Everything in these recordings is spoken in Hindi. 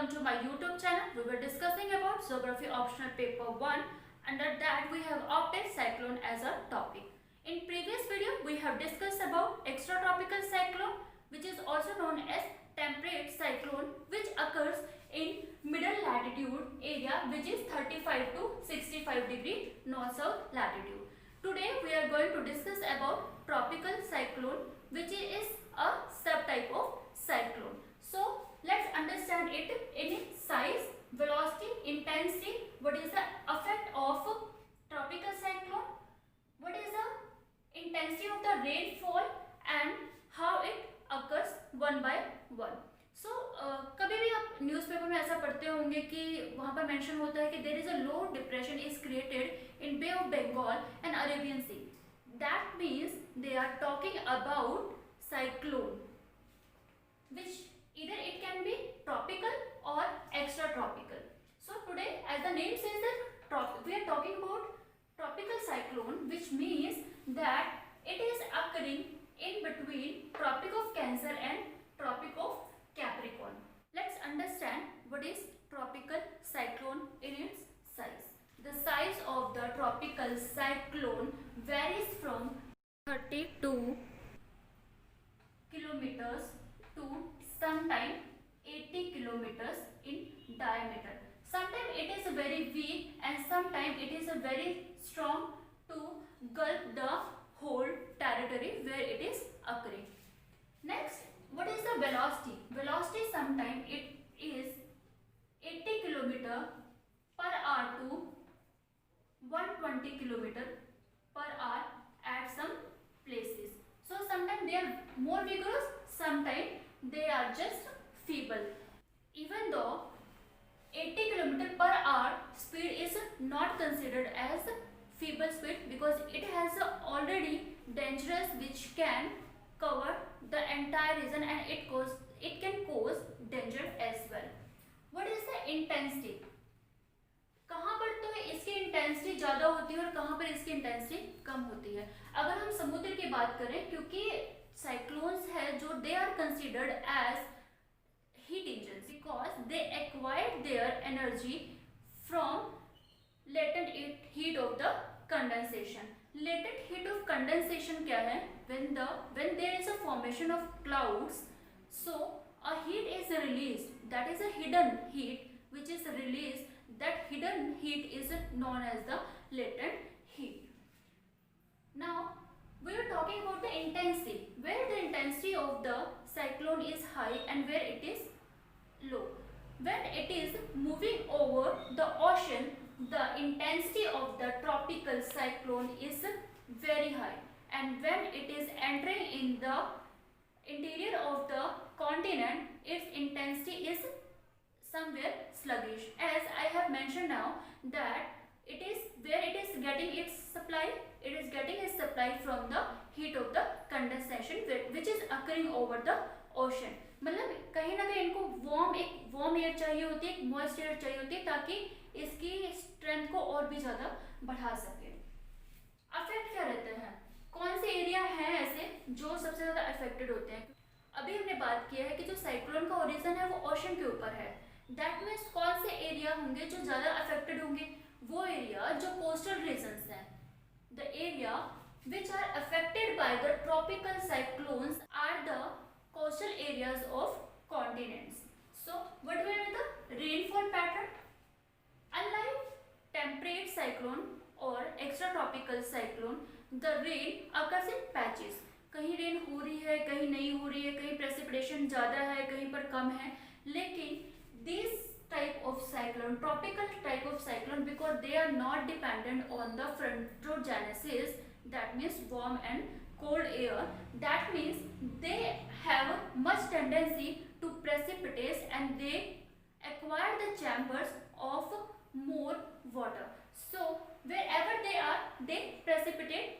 welcome to my YouTube channel. We were discussing about Geography Optional Paper 1. Under that we have opted cyclone as a topic. In previous video we have discussed about extratropical cyclone, which is also known as temperate cyclone, which occurs in middle latitude area, which is 35 to 65 degree north-south latitude. Today we are going to discuss about tropical cyclone, which is a subtype of cyclone. So let's understand it in size, velocity, intensity. What is the effect of tropical cyclone? What is the intensity of the rainfall and how it occurs one by one. So कभी भी आप न्यूज़पेपर में ऐसा पढ़ते होंगे कि वहाँ पर मेंशन होता है कि there is a low depression is created in Bay of Bengal and Arabian sea. That means they are talking about cyclone, which either it can be tropical or extratropical. So today, as the name says, that we are talking about tropical cyclone, which means that it is occurring in between Tropic of Cancer and Tropic of Capricorn. Let's understand what is tropical cyclone in its size. The size of the tropical cyclone varies from 32 kilometers to sometime 80 kilometers in diameter. Sometimes it is very weak and sometimes it is very strong to gulp the whole territory where it is occurring. Next, what is the velocity? Velocity sometimes it is 80 kilometer per hour to 120 kilometer per hour at some places. So sometimes they are more vigorous, sometimes they are just feeble. Even though 80 km per hour speed is not considered as feeble speed, because it has already dangerous which can cover the entire region and it can cause danger as well. What is the intensity? कहाँ पर तो इसकी इंटेंसिटी ज़्यादा होती है और कहाँ पर इसकी इंटेंसिटी कम होती है. अगर हम समुद्र की बात करें, क्योंकि साइक्लोन्स है जो they are considered as heat engines because they acquired their energy from latent heat of the condensation. Latent heat of condensation क्या है? when there is a formation of clouds, so a heat is released, that is a hidden heat which is released. That hidden heat is known as the latent heat. Now we are talking about the intensity, where the intensity of the cyclone is high and where it is low. When it is moving over the ocean, the intensity of the tropical cyclone is very high, and when it is entering in the interior of the continent, its intensity is somewhere sluggish. As I have mentioned now, that it is where it is getting its supply. It is getting its supply from the heat of the condensation which is occurring over the ocean. मतलब कहीं ना कहीं इनको एक वार्म एयर चाहिए होती है, एक मॉइस्ट एयर चाहिए होती है, ताकि इसकी स्ट्रेंथ को और भी ज़्यादा बढ़ा सके. अफेक्ट क्या रहते हैं? कौन से एरिया हैं ऐसे जो सबसे ज़्यादा अफेक्टेड होते हैं? अभी हमने बात किया है कि जो साइक्लोन का ओरिजिन है वो ओशन के ऊपर है. दैट मीन्स कौन से एरिया होंगे जो ज़्यादा अफेक्टेड होंगे? वो एरिया जो कोस्टल रीजन्स हैं. The area which are affected by the tropical cyclones are the coastal areas of continents. So what will be the rainfall pattern? Unlike temperate cyclone और extra tropical cyclone, the rain occurs in patches. कहीं रेन हो रही है, कहीं नहीं हो रही है, कहीं प्रेसिपिटेशन ज़्यादा है, कहीं पर कम है. लेकिन this type of cyclone, tropical type of cyclone, because they are not dependent on the frontogenesis, that means warm and cold air, that means they have much tendency to precipitate and they acquire the chambers of more water. So wherever they are, they precipitate,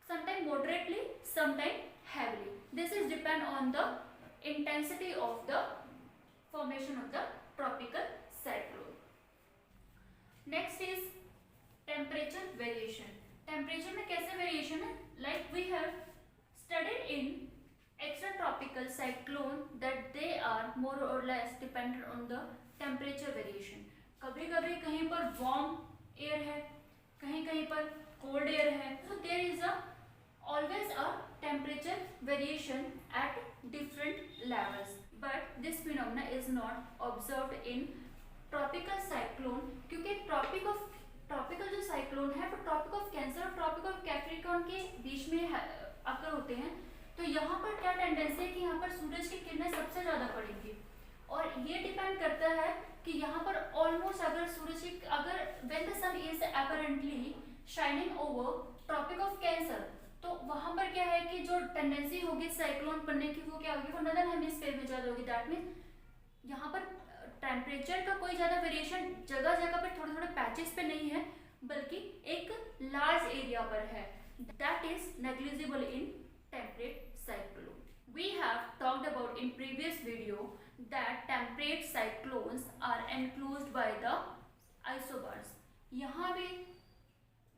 sometimes moderately, sometimes heavily. This is depend on the intensity of the formation of the tropical cyclone. Next is temperature variation. Temperature में कैसे variation है? Like we have studied in extratropical cyclone that they are more or less dependent on the temperature variation. कभी कभी कहीं पर warm air है, कहीं कहीं पर cold air है, so there is a always a temperature variation at different levels, but this phenomena is not observed in tropical cyclone, क्योंकि ट्रॉपिकल जो साइक्लोन है वो ट्रॉपिक ऑफ कैंसर और ट्रॉपिक ऑफ कैप्रिकॉर्न के बीच में आकर होते हैं। तो यहाँ पर क्या टेंडेंसी है कि यहाँ पर सूरज की किरणें सबसे ज़्यादा पड़ेंगी, और ये डिपेंड करता है कि यहाँ पर ऑलमोस्ट अगर सूरज की अगर when the sun is apparently shining over Tropic of Cancer, तो वहाँ पर क्या है कि जो टेंडेंसी होगी साइक्लोन बनने की वो क्या होगी, वो नॉर्दर्न हेमिस्फीयर में ज़्यादा होगी। दैट मीन्स यहाँ पर टेम्परेचर का कोई ज़्यादा वेरिएशन जगह जगह पर थोड़े थोड़े पैचेस पे नहीं है, बल्कि एक लार्ज एरिया पर है। That is negligible in temperate cyclone. We have talked about in previous video that temperate cyclones are enclosed by the isobars. यहाँ भी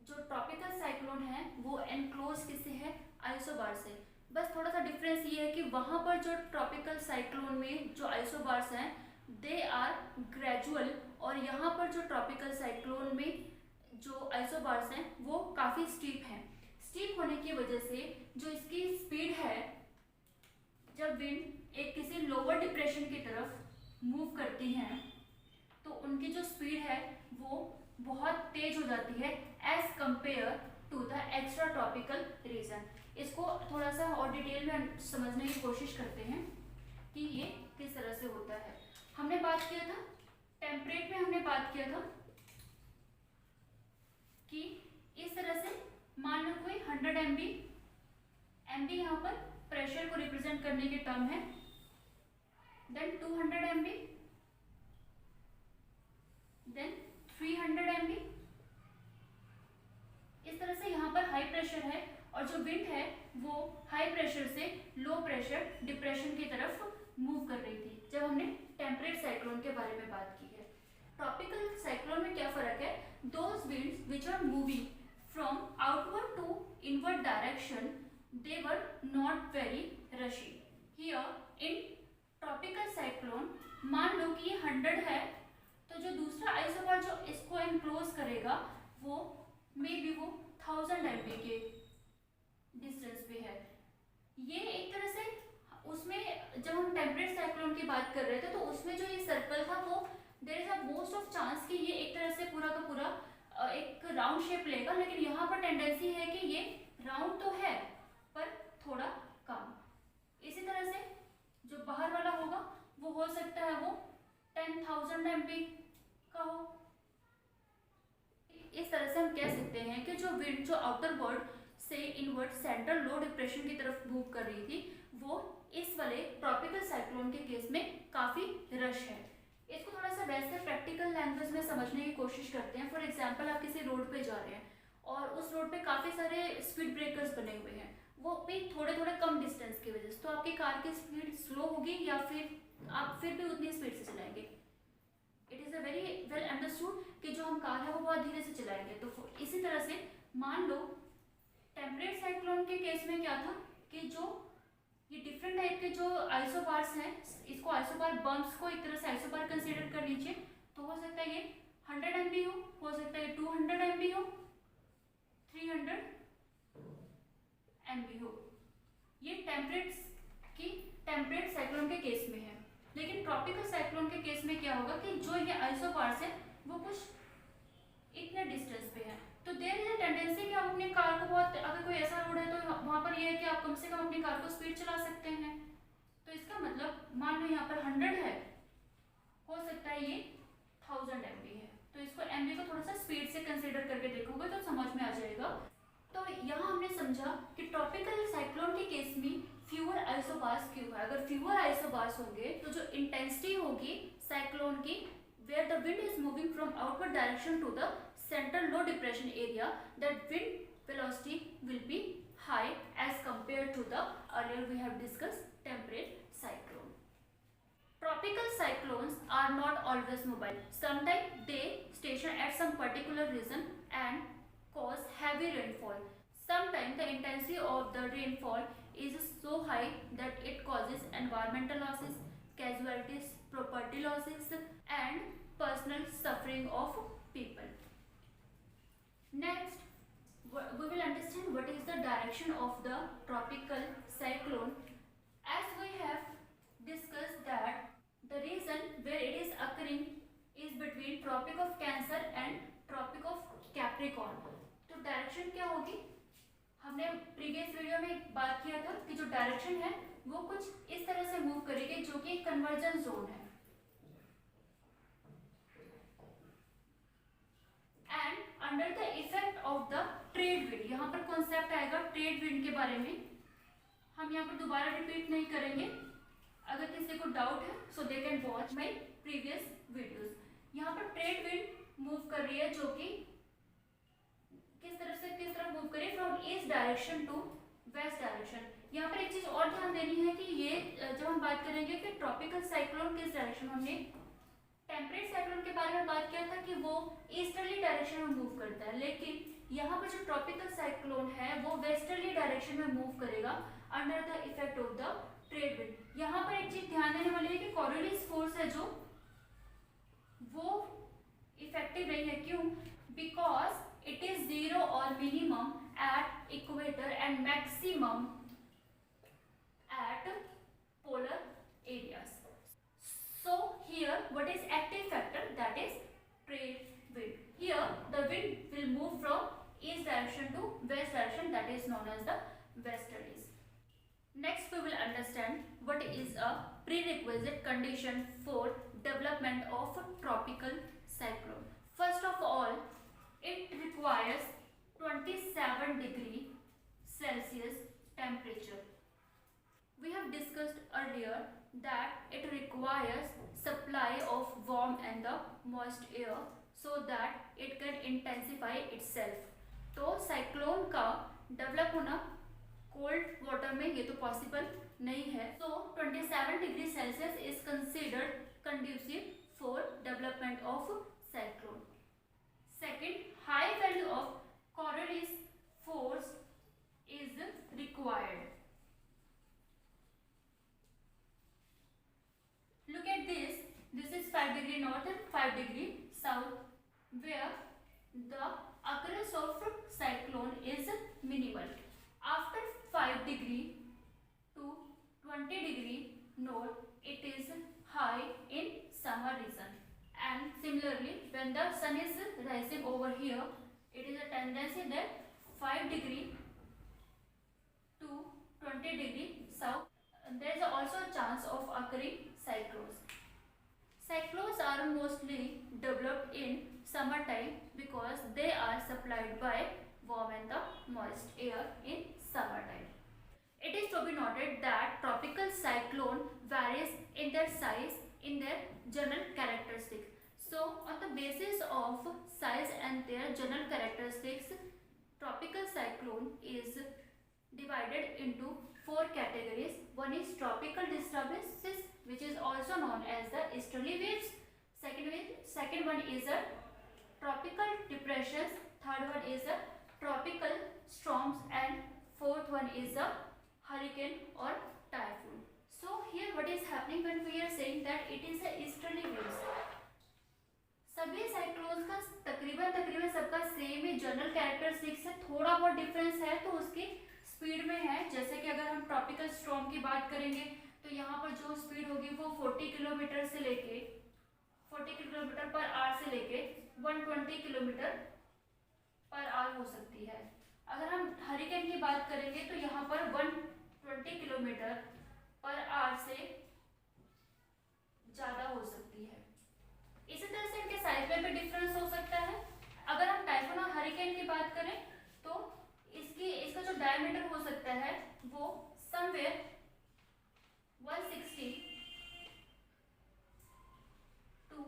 जो ट्रॉपिकल साइक्लोन है वो एनक्लोज किससे है, आइसोबार से। बस थोड़ा सा डिफरेंस ये है कि वहाँ पर जो ट्रॉपिकल साइक्लोन में जो आइसोबार्स हैं दे आर ग्रेजुअल, और यहाँ पर जो ट्रॉपिकल साइक्लोन में जो आइसोबार्स हैं वो काफ़ी स्टीप हैं। स्टीप होने की वजह से जो इसकी स्पीड है, जब विंड एक किसी लोअर डिप्रेशन की तरफ मूव करती हैं तो उनकी जो स्पीड है वो बहुत तेज हो जाती है as compare to the extra tropical region. इसको थोड़ा सा और डिटेल में समझने की कोशिश करते हैं कि ये किस तरह से होता है। हमने बात किया था टेम्परेट में, हमने बात किया था कि इस तरह से मान लो कोई 100 MB यहाँ पर प्रेशर को रिप्रेजेंट करने के टर्म है, देन 200 MB, देन 300 MB। इस तरह से यहाँ पर हाई प्रेशर है और जो विंड है वो हाई प्रेशर से लो प्रेशर डिप्रेशन की तरफ मूव कर रही थी जब हमने टेम्परेट साइक्लोन के बारे में बात की है। ट्रॉपिकल साइक्लोन में क्या फर्क है, those winds which are moving from outward to inward direction, they were not very rushy. Here in tropical cyclone, मान लो कि ये 100 है, तो जो दूसरा आइसोबार जो इसको एनक्लोज करेगा वो मे बी वो 1000 MB के डिस्टेंस पे है। ये एक तरह से उसमें जब हम टेम्परेट साइक्लोन की बात कर रहे थे तो उसमें जो ये सर्कल था वो there is a most of chance कि ये एक तरह से पूरा का पूरा एक राउंड शेप लेगा, लेकिन यहाँ पर टेंडेंसी है कि ये राउंड तो है पर थोड़ा कम। इसी तरह से जो बाहर वाला होगा वो हो सकता है वो 10,000 MB का हो। इस तरह से हम कह सकते हैं कि जो विंड जो आउटर वर्ल्ड से इनवर्ड सेंट्रल लो डिप्रेशन की तरफ मूव कर रही थी वो इस वाले ट्रॉपिकल साइक्लोन के केस में काफ़ी रश है। इसको थोड़ा सा वैसे प्रैक्टिकल लैंग्वेज में समझने की कोशिश करते हैं। फॉर एग्जांपल आप किसी रोड पे जा रहे हैं और उस रोड पे काफ़ी सारे स्पीड ब्रेकर्स बने हुए हैं, वो भी थोड़े थोड़े कम डिस्टेंस की वजह से, तो आपकी कार की स्पीड स्लो होगी या फिर आप फिर भी उतनी स्पीड से चलाएंगे। It is a very well understood कि जो हम कार है वो बहुत धीरे से चलाएंगे। तो इसी तरह से मान लो टेम्परेट साइक्लोन के केस में क्या था कि जो ये डिफरेंट टाइप के जो आइसोबार्स हैं, इसको आइसोबार बम्प्स को एक तरह से आइसोबार कंसीडर कर लीजिए, तो हो सकता है ये 100 MB हो सकता है 200 MB हो, 300 MB हो। ये टेम्परेट साइक्लोन के केस में है। लेकिन ट्रॉपिकल साइक्लोन के केस में क्या होगा कि जो ये आइसोबार्स है वो कुछ इतने डिस्टेंस पे है, तो देयर इज अ टेंडेंसी कि आप अपनी कार को बहुत, अगर कोई ऐसा रोड है तो वहाँ पर ये है कि आप कम से कम अपनी कार को स्पीड चला सकते हैं। तो इसका मतलब मान लो यहाँ पर 100 है, हो सकता है ये 1000 MB है, तो इसको MB को थोड़ा सा स्पीड से कंसीडर करके देखोगे तो समझ में आ जाएगा। तो यहाँ हमने समझा कि ट्रॉपिकल साइक्लोन के केस में फ्यूअर आइसोबार्स क्यों है। अगर फ्यूअर आइसोबार्स होंगे तो जो इंटेंसिटी होगी साइक्लोन की, where the wind is moving from outward direction to the central low depression area, that wind velocity will be high as compared to the earlier we have discussed temperate cyclone. Tropical cyclones are not always mobile. Sometimes they station at some particular region and cause heavy rainfall. Sometimes the intensity of the rainfall is so high that it causes environmental losses, casualties, property losses, and personal suffering of people. Next, we will understand what is the direction of the tropical cyclone. As we have discussed that the region where it is occurring is between Tropic of Cancer and Tropic of Capricorn. तो डायरेक्शन क्या होगी? हमने प्रीवियस वीडियो में बात किया था कि जो डायरेक्शन है वो कुछ इस तरह से मूव करेगी जो कि कन्वर्जन जोन है. And under the effect of the trade wind, यहाँ पर कॉन्सेप्ट आएगा ट्रेड विंड के बारे में. हम यहाँ पर दोबारा रिपीट नहीं करेंगे. अगर किसी को डाउट है so they can watch my previous videos. यहाँ पर ट्रेड विंड मूव कर रही है जो कि किस तरफ मूव करें, from east direction to west direction. यहाँ पर एक चीज और ध्यान देनी है कि ये जब हम बात करेंगे कि ट्रॉपिकल साइक्लोन किस डायरेक्शन, हमने टेम्परेट साइक्लोन के बारे में बात किया था कि वो ईस्टर्ली डायरेक्शन में मूव करता है, लेकिन यहाँ पर जो ट्रॉपिकल साइक्लोन है वो वेस्टर्ली डायरेक्शन में मूव करेगा under the effect of the trade wind. यहाँ पर एक चीज ध्यान देने वाली है कि कोरियोलिस फोर्स है जो वो इफेक्टिव नहीं है. क्यों? Because it is zero or minimum at equator and maximum at polar areas. So here what is active factor? That is trade wind. Here the wind will move from east direction to west direction, that is known as the westerlies. Next we will understand what is a prerequisite condition for development of tropical cyclone. First of all, it requires 27 degree Celsius temperature. We have discussed earlier that it requires supply of warm and the moist air so that it can intensify itself. तो साइक्लोन का डेवलप होना कोल्ड वाटर में ये तो पॉसिबल नहीं है. So 27 degree Celsius is considered conducive for development of cyclone. Second, high value of Coriolis force is required. Look at this. This is 5 degree north and 5 degree south, where the occurrence of cyclone is minimal. After 5 degree to 20 degree north, it is high in summer region. And similarly, when the sun is rising over here, it is a tendency that 5 degree to 20 degree south, there is also a chance of occurring cyclones. Cyclones are mostly developed in summertime because they are supplied by warm and the moist air in summertime. It is to be noted that tropical cyclone varies in their size, in their general characteristics. So on the basis of size and their general characteristics, tropical cyclone is divided into 4 categories. One is tropical disturbances, which is also known as the easterly waves. Second one is a tropical depressions. Third one is a tropical storms, and fourth one is a hurricane or typhoon. So here what is happening when we are saying that it is a easterly waves? सभी साइक्लोन्स का तकरीबन सबका सेम ही जनरल कैरेक्टरिस्टिक्स है. थोड़ा बहुत डिफरेंस है तो उसकी स्पीड में है. जैसे कि अगर हम ट्रॉपिकल स्टॉर्म की बात करेंगे तो यहाँ पर जो स्पीड होगी वो 40 किलोमीटर पर आवर से लेके 120 किलोमीटर पर आवर हो सकती है. अगर हम हरिकेन की बात करेंगे तो यहाँ पर 120 किलोमीटर पर आवर से ज़्यादा हो सकती है. इसी तरह से इनके साइज में भी डिफरेंस हो सकता है. अगर हम टाइफून और हरिकेन की बात करें तो इसका जो डायमीटर हो सकता है वो समवेयर 160 to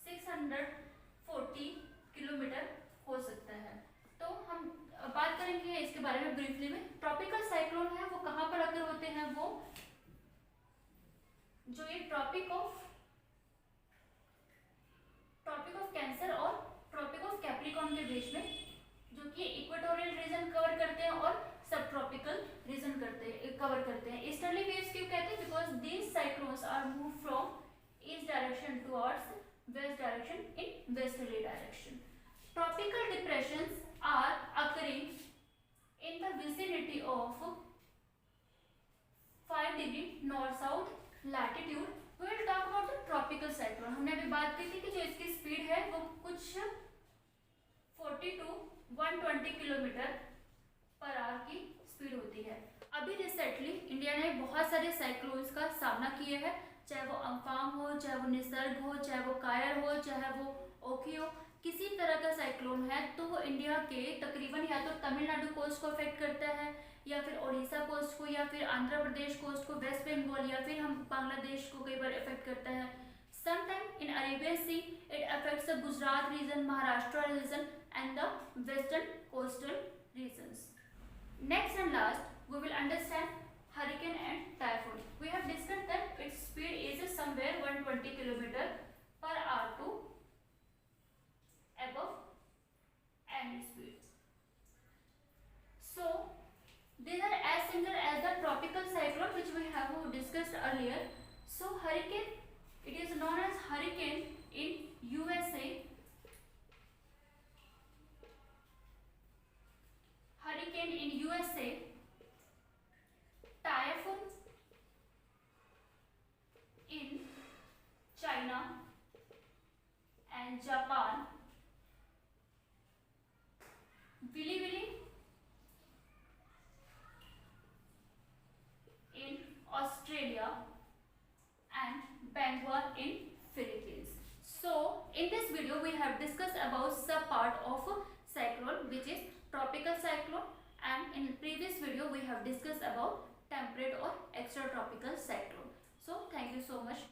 640 किलोमीटर हो सकता है. तो हम बात करेंगे इसके बारे में ब्रीफली में. ट्रॉपिकल साइक्लोन है वो कहाँ पर अगर होते हैं, वो जो ये ट्रॉपिक ऑफ कैंसर और ट्रॉपिक ऑफ कैप्रिकॉर्न के बीच में, जो कि इक्वेटोरियल रीजन कवर करते हैं और सब tropical region cover or move from east direction towards west direction in westerly direction. Tropical depressions are occurring in the vicinity of 5 degree north south latitude. We will talk about the tropical cyclone. हमने अभी बात की थी कि जो इसकी स्पीड है वो कुछ 40 to 120 किलोमीटर पर आवर की स्पीड होती है. अभी रिसेंटली इंडिया ने बहुत सारे साइक्लोन्स का सामना किए हैं, चाहे वो अम्फान हो, चाहे वो निसर्ग हो, चाहे वो कायर हो, चाहे वो ओखी हो. किसी तरह का साइक्लोन है तो वो इंडिया के तकरीबन या तो तमिलनाडु कोस्ट को अफेक्ट करता है, या फिर उड़ीसा कोस्ट को, या फिर आंध्र प्रदेश कोस्ट को, वेस्ट बंगाल, या फिर हम बांग्लादेश को कई बार अफेक्ट करता है. Sometime in Arabian sea it affects the Gujarat region, Maharashtra region and the western coastal regions. Next and last, we will understand hurricane and typhoon. We have discussed that its speed is somewhere 120 km per hour to above any speed. So, these are as similar as the tropical cyclone which we have discussed earlier. So, hurricane, it is known as hurricane in USA. Hurricane in USA, typhoon in China and Japan, Willy in Australia and Bengal in Philippines. So in this video we have discussed about sub part of cyclone which is tropical cyclone, and in previous video we have discussed about temperate or extratropical cyclone. So thank you so much.